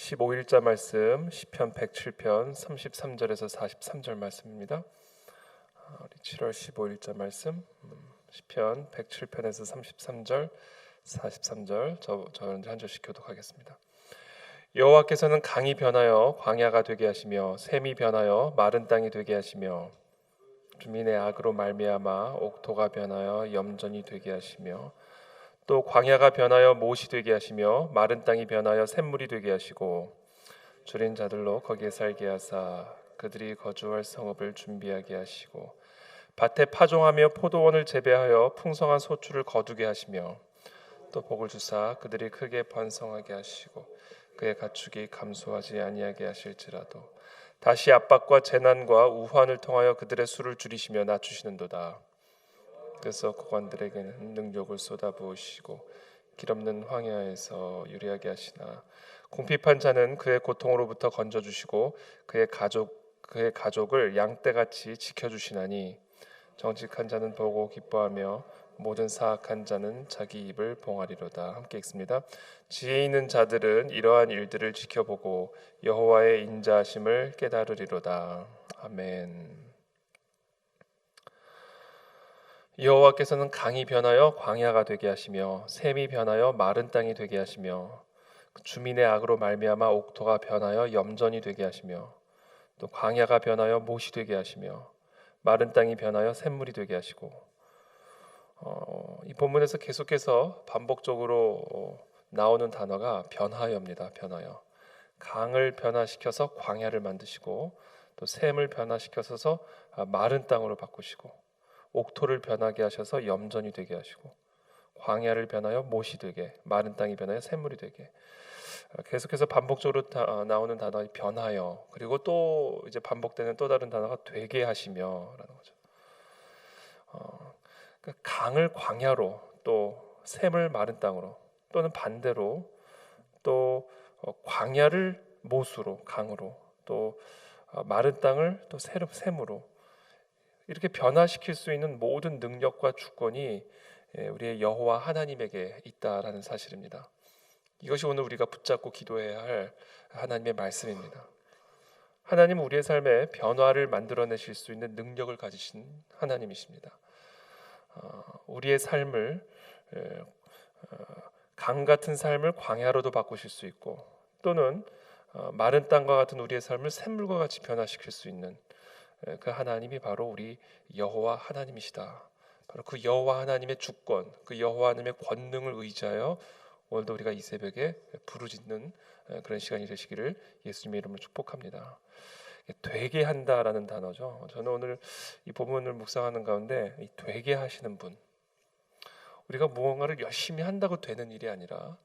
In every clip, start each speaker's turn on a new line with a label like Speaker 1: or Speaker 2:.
Speaker 1: 15일자 말씀 시편 107편 33절에서 43절 말씀입니다. 우리 7월 15일자 말씀 시편 107편에서 33절 43절 저는 한 절씩 교독하겠습니다. 여호와께서는 강이 변하여 광야가 되게 하시며 샘이 변하여 마른 땅이 되게 하시며 주민의 악으로 말미암아 옥토가 변하여 염전이 되게 하시며 또 광야가 변하여 못이 되게 하시며 마른 땅이 변하여 샘물이 되게 하시고 줄인 자들로 거기에 살게 하사 그들이 거주할 성읍을 준비하게 하시고 밭에 파종하며 포도원을 재배하여 풍성한 소출을 거두게 하시며 또 복을 주사 그들이 크게 번성하게 하시고 그의 가축이 감소하지 아니하게 하실지라도 다시 압박과 재난과 우환을 통하여 그들의 수를 줄이시며 낮추시는도다. 그래서 고관들에게는 능력을 쏟아부으시고 길없는 황야에서 유리하게 하시나 궁핍한 자는 그의 고통으로부터 건져주시고 그의 가족을 양떼같이 지켜주시나니 정직한 자는 보고 기뻐하며 모든 사악한 자는 자기 입을 봉하리로다. 함께 읽습니다. 지혜 있는 자들은 이러한 일들을 지켜보고 여호와의 인자하심을 깨달으리로다. 아멘. 여호와께서는 강이 변하여 광야가 되게 하시며 샘이 변하여 마른 땅이 되게 하시며 주민의 악으로 말미암아 옥토가 변하여 염전이 되게 하시며 또 광야가 변하여 못이 되게 하시며 마른 땅이 변하여 샘물이 되게 하시고 이 본문에서 계속해서 반복적으로 나오는 단어가 변화여입니다. 변화여. 강을 변화시켜서 광야를 만드시고 또 샘을 변화시켜서 마른 땅으로 바꾸시고 옥토를 변하게 하셔서 염전이 되게 하시고 광야를 변하여 못이 되게 마른 땅이 변하여 샘물이 되게 계속해서 반복적으로 나오는 단어가 변하여 그리고 또 이제 반복되는 또 다른 단어가 되게 하시며라는 거죠. 그러니까 강을 광야로 또 샘을 마른 땅으로 또는 반대로 또 광야를 못으로 강으로 또 마른 땅을 또 샘으로 이렇게 변화시킬 수 있는 모든 능력과 주권이 우리의 여호와 하나님에게 있다라는 사실입니다. 이것이 오늘 우리가 붙잡고 기도해야 할 하나님의 말씀입니다. 하나님은 우리의 삶에 변화를 만들어내실 수 있는 능력을 가지신 하나님이십니다. 우리의 삶을 강 같은 삶을 광야로도 바꾸실 수 있고 또는 마른 땅과 같은 우리의 삶을 샘물과 같이 변화시킬 수 있는 그 하나님이 바로 우리 여호와 하나님이시다. 바로 그 여호와 하나님의 주권, 그 여호와 하나님의 권능을 의지하여 오늘도 우리가 이 새벽에 부르짖는 그런 시간이 되시기를 예수님의 이름으로 축복합니다. 되게 한다라는 단어죠. 저는 오늘 이 본문을 묵상하는 가운데 이 되게 하시는 분, 우리가 무언가를 열심히 한다고 되는 일이 아니라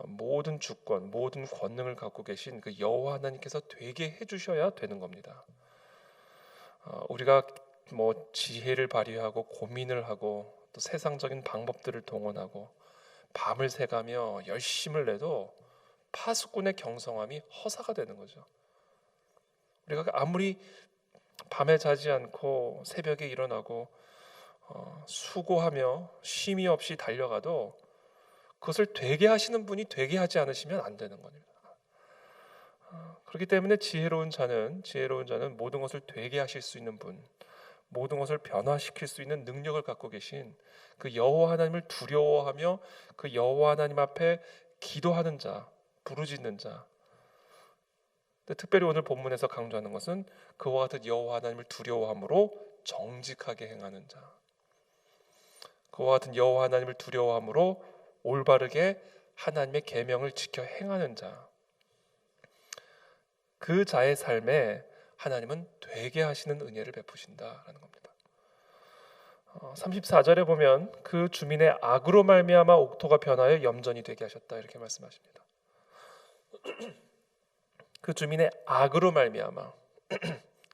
Speaker 1: 모든 주권, 모든 권능을 갖고 계신 그 여호와 하나님께서 되게 해주셔야 되는 겁니다. 우리가 뭐 지혜를 발휘하고 고민을 하고 또 세상적인 방법들을 동원하고 밤을 새가며 열심을 내도 파수꾼의 경성함이 허사가 되는 거죠. 우리가 아무리 밤에 자지 않고 새벽에 일어나고 수고하며 쉼이 없이 달려가도 그것을 되게 하시는 분이 되게 하지 않으시면 안 되는 겁니다. 그렇기 때문에 지혜로운 자는 모든 것을 되게 하실 수 있는 분, 모든 것을 변화시킬 수 있는 능력을 갖고 계신 그 여호와 하나님을 두려워하며 그 여호와 하나님 앞에 기도하는 자, 부르짖는 자. 특별히 오늘 본문에서 강조하는 것은 그와 같은 여호와 하나님을 두려워함으로 정직하게 행하는 자, 그와 같은 여호와 하나님을 두려워함으로 올바르게 하나님의 계명을 지켜 행하는 자, 그 자의 삶에 하나님은 되게 하시는 은혜를 베푸신다라는 겁니다. 34절에 보면 그 주민의 악으로 말미암아 옥토가 변하여 염전이 되게 하셨다 이렇게 말씀하십니다. 그 주민의 악으로 말미암아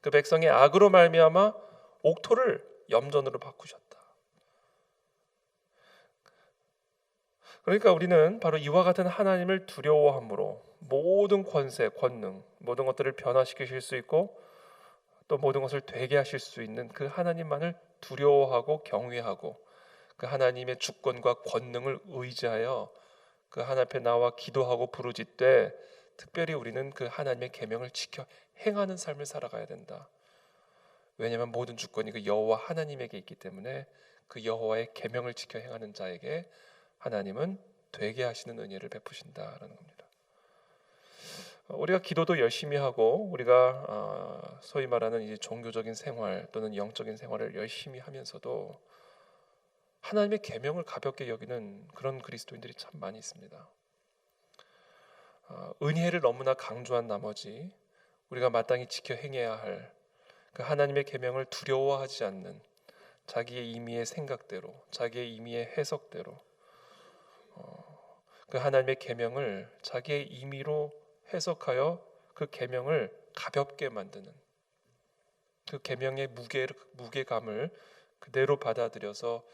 Speaker 1: 그 백성의 악으로 말미암아 옥토를 염전으로 바꾸셨다. 그러니까 우리는 바로 이와 같은 하나님을 두려워함으로 모든 권세, 권능, 모든 것들을 변화시키실 수 있고 또 모든 것을 되게 하실 수 있는 그 하나님만을 두려워하고 경외하고 그 하나님의 주권과 권능을 의지하여 그 하나님 앞에 나와 기도하고 부르짖되 특별히 우리는 그 하나님의 계명을 지켜 행하는 삶을 살아가야 된다. 왜냐하면 모든 주권이 그 여호와 하나님에게 있기 때문에 그 여호와의 계명을 지켜 행하는 자에게 하나님은 되게 하시는 은혜를 베푸신다라는 겁니다. 우리가 기도도 열심히 하고 우리가 소위 말하는 이제 종교적인 생활 또는 영적인 생활을 열심히 하면서도 하나님의 계명을 가볍게 여기는 그런 그리스도인들이 참 많이 있습니다. 은혜를 너무나 강조한 나머지 우리가 마땅히 지켜 행해야 할 그 하나님의 계명을 두려워하지 않는 자기의 임의의 생각대로, 자기의 임의의 해석대로 그 하나님의 계명을 자기의 임의로 해석하여 그 계명을 가볍게 만드는 그 계명의 무게감을 그대로 받아들여서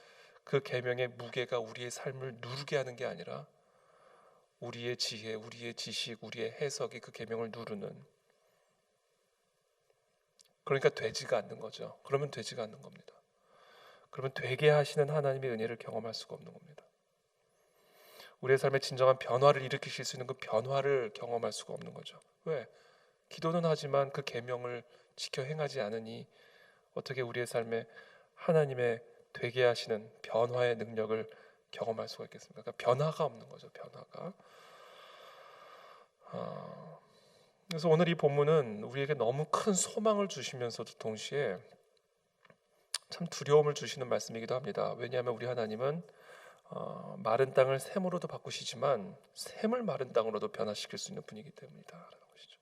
Speaker 1: 그 계명의 무게가 우리의 삶을 누르게 하는 게 아니라 우리의 지혜, 우리의 지식, 우리의 해석이 그 계명을 누르는, 그러니까 되지가 않는 거죠. 그러면 되지가 않는 겁니다. 그러면 되게 하시는 하나님의 은혜를 경험할 수가 없는 겁니다. 우리의 삶에 진정한 변화를 일으키실 수 있는 그 변화를 경험할 수가 없는 거죠. 왜? 기도는 하지만 그 계명을 지켜 행하지 않으니 어떻게 우리의 삶에 하나님의 되게 하시는 변화의 능력을 경험할 수가 있겠습니까? 그러니까 변화가 없는 거죠. 변화가. 그래서 오늘 이 본문은 우리에게 너무 큰 소망을 주시면서도 동시에 참 두려움을 주시는 말씀이기도 합니다. 왜냐하면 우리 하나님은 마른 땅을 샘으로도 바꾸시지만 샘을 마른 땅으로도 변화시킬 수 있는 분이기 때문이다라는 것이죠.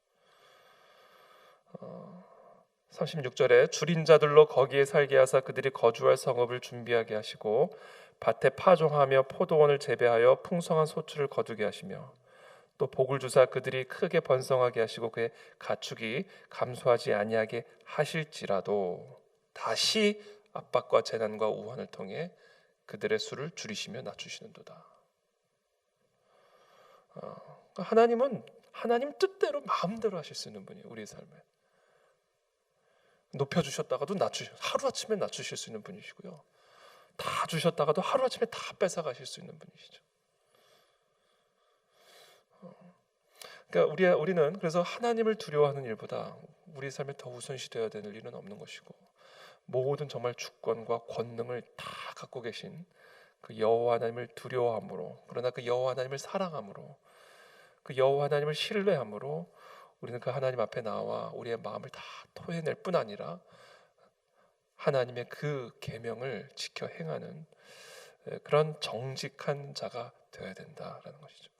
Speaker 1: 36절에 줄인 자들로 거기에 살게 하사 그들이 거주할 성읍을 준비하게 하시고 밭에 파종하며 포도원을 재배하여 풍성한 소출을 거두게 하시며 또 복을 주사 그들이 크게 번성하게 하시고 그의 가축이 감소하지 아니하게 하실지라도 다시 압박과 재난과 우환을 통해 그들의 수를 줄이시며 낮추시는도다. 하나님은 하나님 뜻대로 마음대로 하실 수 있는 분이에요. 우리의 삶에 높여주셨다가도 하루아침에 낮추실 수 있는 분이시고요, 다 주셨다가도 하루아침에 다 뺏어가실 수 있는 분이시죠. 그러니까 우리는 그래서 하나님을 두려워하는 일보다 우리 삶에 더 우선시되어야 되는 일은 없는 것이고, 모든 정말 주권과 권능을 다 갖고 계신 그 여호와 하나님을 두려워함으로, 그러나 그 여호와 하나님을 사랑함으로, 그 여호와 하나님을 신뢰함으로 우리는 그 하나님 앞에 나와 우리의 마음을 다 토해낼 뿐 아니라 하나님의 그 계명을 지켜 행하는 그런 정직한 자가 되어야 된다라는 것이죠.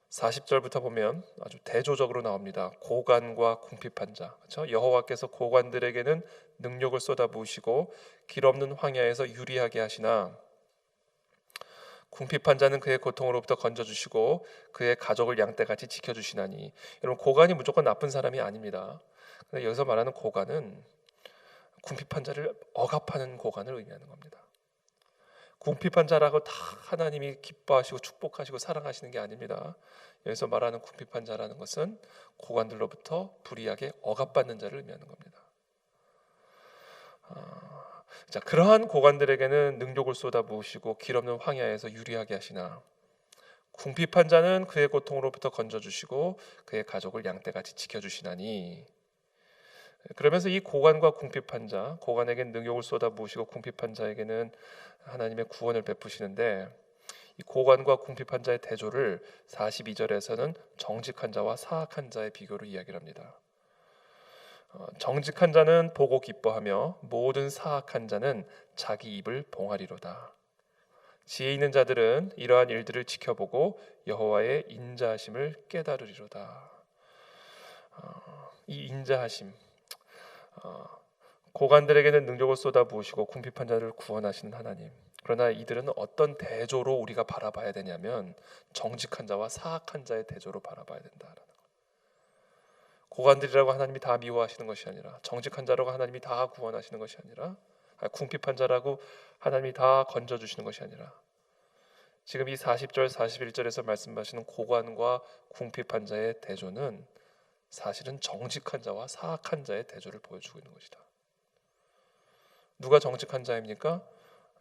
Speaker 1: 40절부터 보면 아주 대조적으로 나옵니다. 고관과 궁핍한 자. 그렇죠? 여호와께서 고관들에게는 능력을 쏟아부으시고 길 없는 황야에서 유리하게 하시나 궁핍한 자는 그의 고통으로부터 건져주시고 그의 가족을 양떼같이 지켜주시나니. 여러분, 고관이 무조건 나쁜 사람이 아닙니다. 근데 여기서 말하는 고관은 궁핍한 자를 억압하는 고관을 의미하는 겁니다. 궁핍한 자라고 다 하나님이 기뻐하시고 축복하시고 사랑하시는 게 아닙니다. 여기서 말하는 궁핍한 자라는 것은 고관들로부터 불이하게 억압받는 자를 의미하는 겁니다. 자, 그러한 고관들에게는 능력을 쏟아부으시고 길 없는 황야에서 유리하게 하시나 궁핍한 자는 그의 고통으로부터 건져주시고 그의 가족을 양떼같이 지켜주시나니. 그러면서 이 고관과 궁핍한 자, 고관에게는 능력을 쏟아부으시고 궁핍한 자에게는 하나님의 구원을 베푸시는데, 이 고관과 궁핍한 자의 대조를 42절에서는 정직한 자와 사악한 자의 비교로 이야기를 합니다. 정직한 자는 보고 기뻐하며 모든 사악한 자는 자기 입을 봉하리로다. 지혜 있는 자들은 이러한 일들을 지켜보고 여호와의 인자하심을 깨달으리로다. 이 인자하심, 고관들에게는 능력을 쏟아부으시고 궁핍한 자를 구원하시는 하나님. 그러나 이들은 어떤 대조로 우리가 바라봐야 되냐면 정직한 자와 사악한 자의 대조로 바라봐야 된다라는 거예요. 고관들이라고 하나님이 다 미워하시는 것이 아니라, 정직한 자라고 하나님이 다 구원하시는 것이 아니라, 궁핍한 자라고 하나님이 다 건져주시는 것이 아니라, 지금 이 40절 41절에서 말씀하시는 고관과 궁핍한 자의 대조는 사실은 정직한 자와 사악한 자의 대조를 보여주고 있는 것이다. 누가 정직한 자입니까?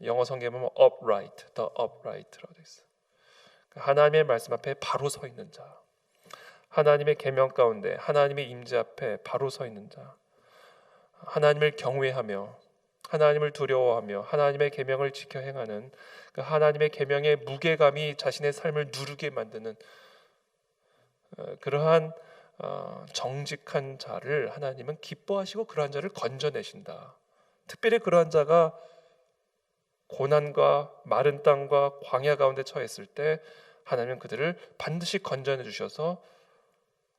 Speaker 1: 영어 성경에 보면 upright, the upright라고 되어 있어요. 하나님의 말씀 앞에 바로 서 있는 자, 하나님의 계명 가운데 하나님의 임재 앞에 바로 서 있는 자, 하나님을 경외하며 하나님을 두려워하며 하나님의 계명을 지켜 행하는 그 하나님의 계명의 무게감이 자신의 삶을 누르게 만드는 그러한 정직한 자를 하나님은 기뻐하시고 그러한 자를 건져내신다. 특별히 그러한 자가 고난과 마른 땅과 광야 가운데 처했을 때 하나님은 그들을 반드시 건져내 주셔서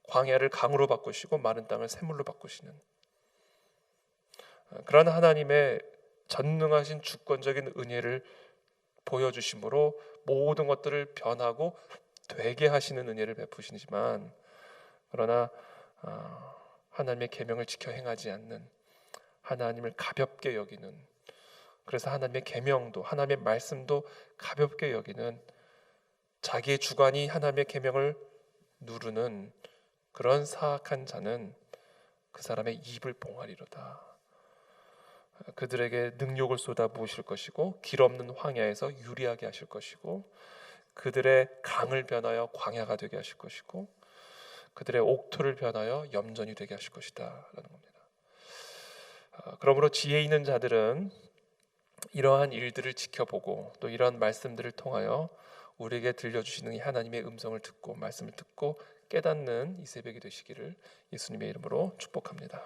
Speaker 1: 광야를 강으로 바꾸시고 마른 땅을 샘물로 바꾸시는 그런 하나님의 전능하신 주권적인 은혜를 보여주심으로 모든 것들을 변하고 되게 하시는 은혜를 베푸시지만, 그러나 하나님의 계명을 지켜 행하지 않는, 하나님을 가볍게 여기는, 그래서 하나님의 계명도 하나님의 말씀도 가볍게 여기는, 자기의 주관이 하나님의 계명을 누르는 그런 사악한 자는 그 사람의 입을 봉하리로다. 그들에게 능욕을 쏟아 부으실 것이고 길 없는 황야에서 유리하게 하실 것이고 그들의 강을 변하여 광야가 되게 하실 것이고 그들의 옥토를 변하여 염전이 되게 하실 것이다 라는 겁니다. 그러므로 지혜 있는 자들은 이러한 일들을 지켜보고 또 이러한 말씀들을 통하여 우리에게 들려주시는 이 하나님의 음성을 듣고 말씀을 듣고 깨닫는 이 새벽이 되시기를 예수님의 이름으로 축복합니다.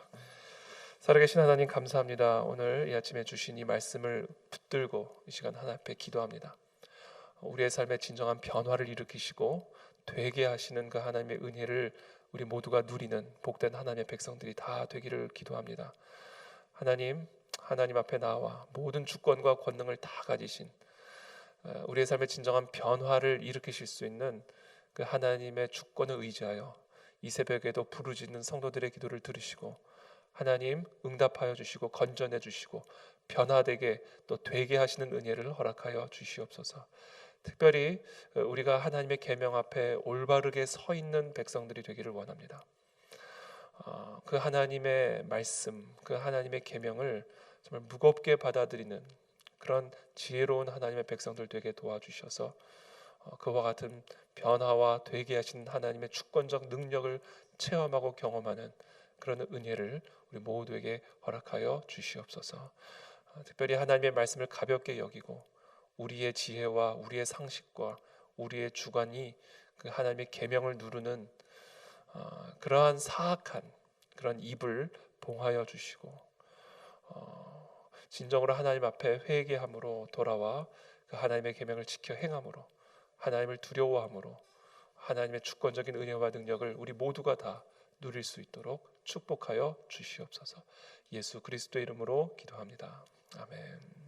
Speaker 1: 살아계신 하나님 감사합니다. 오늘 이 아침에 주신 이 말씀을 붙들고 이 시간 하나님 앞에 기도합니다. 우리의 삶에 진정한 변화를 일으키시고 되게 하시는 그 하나님의 은혜를 우리 모두가 누리는 복된 하나님의 백성들이 다 되기를 기도합니다. 하나님 앞에 나와 모든 주권과 권능을 다 가지신 우리의 삶에 진정한 변화를 일으키실 수 있는 그 하나님의 주권을 의지하여 이 새벽에도 부르짖는 성도들의 기도를 들으시고 하나님 응답하여 주시고 건져내 주시고 변화되게 또 되게 하시는 은혜를 허락하여 주시옵소서. 특별히 우리가 하나님의 계명 앞에 올바르게 서 있는 백성들이 되기를 원합니다. 그 하나님의 말씀, 그 하나님의 계명을 정말 무겁게 받아들이는 그런 지혜로운 하나님의 백성들 되게 도와주셔서 그와 같은 변화와 되게 하신 하나님의 주권적 능력을 체험하고 경험하는 그런 은혜를 우리 모두에게 허락하여 주시옵소서. 특별히 하나님의 말씀을 가볍게 여기고 우리의 지혜와 우리의 상식과 우리의 주관이 그 하나님의 계명을 누르는 그러한 사악한 그런 입을 봉하여 주시고 진정으로 하나님 앞에 회개함으로 돌아와 그 하나님의 계명을 지켜 행함으로 하나님을 두려워함으로 하나님의 주권적인 은혜와 능력을 우리 모두가 다 누릴 수 있도록 축복하여 주시옵소서. 예수 그리스도의 이름으로 기도합니다. 아멘.